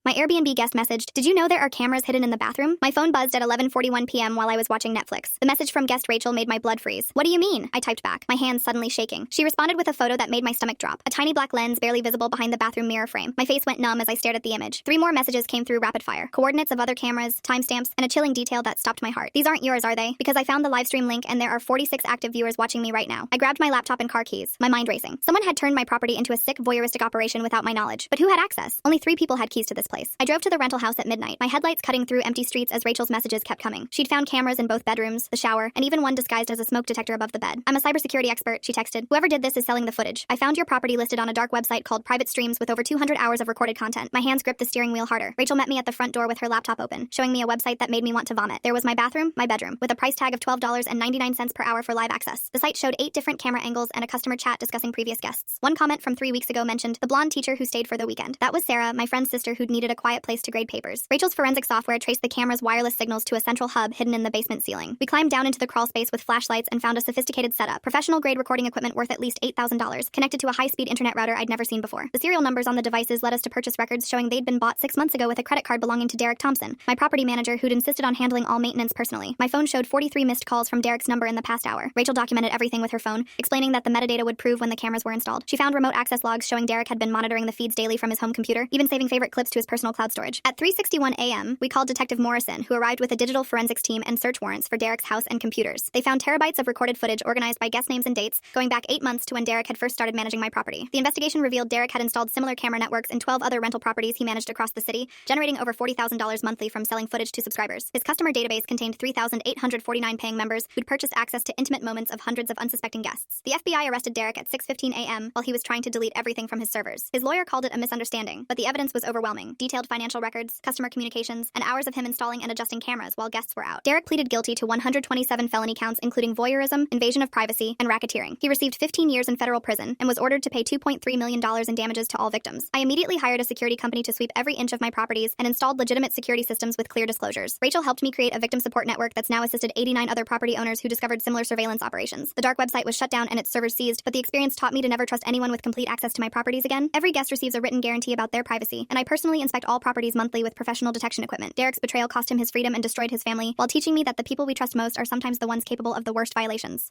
My Airbnb guest messaged, "Did you know there are cameras hidden in the bathroom?" My phone buzzed at 11:41 p.m. while I was watching Netflix. The message from guest Rachel made my blood freeze. "What do you mean?" I typed back, my hands suddenly shaking. She responded with a photo that made my stomach drop. A tiny black lens barely visible behind the bathroom mirror frame. My face went numb as I stared at the image. 3 more messages came through rapid fire. Coordinates of other cameras, timestamps, and a chilling detail that stopped my heart. "These aren't yours, are they?" Because I found the livestream link and there are 46 active viewers watching me right now. I grabbed my laptop and car keys, my mind racing. Someone had turned my property into a sick voyeuristic operation without my knowledge. But who had access? Only 3 people had keys to this place. I drove to the rental house at midnight, my headlights cutting through empty streets as Rachel's messages kept coming. She'd found cameras in both bedrooms, the shower, and even one disguised as a smoke detector above the bed. "I'm a cybersecurity expert," she texted. "Whoever did this is selling the footage. I found your property listed on a dark website called Private Streams with over 200 hours of recorded content." My hands gripped the steering wheel harder. Rachel met me at the front door with her laptop open, showing me a website that made me want to vomit. There was my bathroom, my bedroom, with a price tag of $12.99 per hour for live access. The site showed 8 different camera angles and a customer chat discussing previous guests. One comment from 3 weeks ago mentioned the blonde teacher who stayed for the weekend. That was Sarah, my friend's sister who'd needed a quiet place to grade papers. Rachel's forensic software traced the camera's wireless signals to a central hub hidden in the basement ceiling. We climbed down into the crawl space with flashlights and found a sophisticated setup, professional-grade recording equipment worth at least $8,000, connected to a high-speed internet router I'd never seen before. The serial numbers on the devices led us to purchase records showing they'd been bought 6 months ago with a credit card belonging to Derek Thompson, my property manager who'd insisted on handling all maintenance personally. My phone showed 43 missed calls from Derek's number in the past hour. Rachel documented everything with her phone, explaining that the metadata would prove when the cameras were installed. She found remote access logs showing Derek had been monitoring the feeds daily from his home computer, even saving favorite clips to his personal cloud storage. At 3:61 a.m., we called Detective Morrison, who arrived with a digital forensics team and search warrants for Derek's house and computers. They found terabytes of recorded footage organized by guest names and dates, going back 8 months to when Derek had first started managing my property. The investigation revealed Derek had installed similar camera networks in 12 other rental properties he managed across the city, generating over $40,000 monthly from selling footage to subscribers. His customer database contained 3,849 paying members who'd purchased access to intimate moments of hundreds of unsuspecting guests. The FBI arrested Derek at 6:15 a.m. while he was trying to delete everything from his servers. His lawyer called it a misunderstanding, but the evidence was overwhelming. Detailed financial records, customer communications, and hours of him installing and adjusting cameras while guests were out. Derek pleaded guilty to 127 felony counts including voyeurism, invasion of privacy, and racketeering. He received 15 years in federal prison and was ordered to pay $2.3 million in damages to all victims. I immediately hired a security company to sweep every inch of my properties and installed legitimate security systems with clear disclosures. Rachel helped me create a victim support network that's now assisted 89 other property owners who discovered similar surveillance operations. The dark website was shut down and its servers seized, but the experience taught me to never trust anyone with complete access to my properties again. Every guest receives a written guarantee about their privacy, and I personally inspect all properties monthly with professional detection equipment. Derek's betrayal cost him his freedom and destroyed his family, while teaching me that the people we trust most are sometimes the ones capable of the worst violations.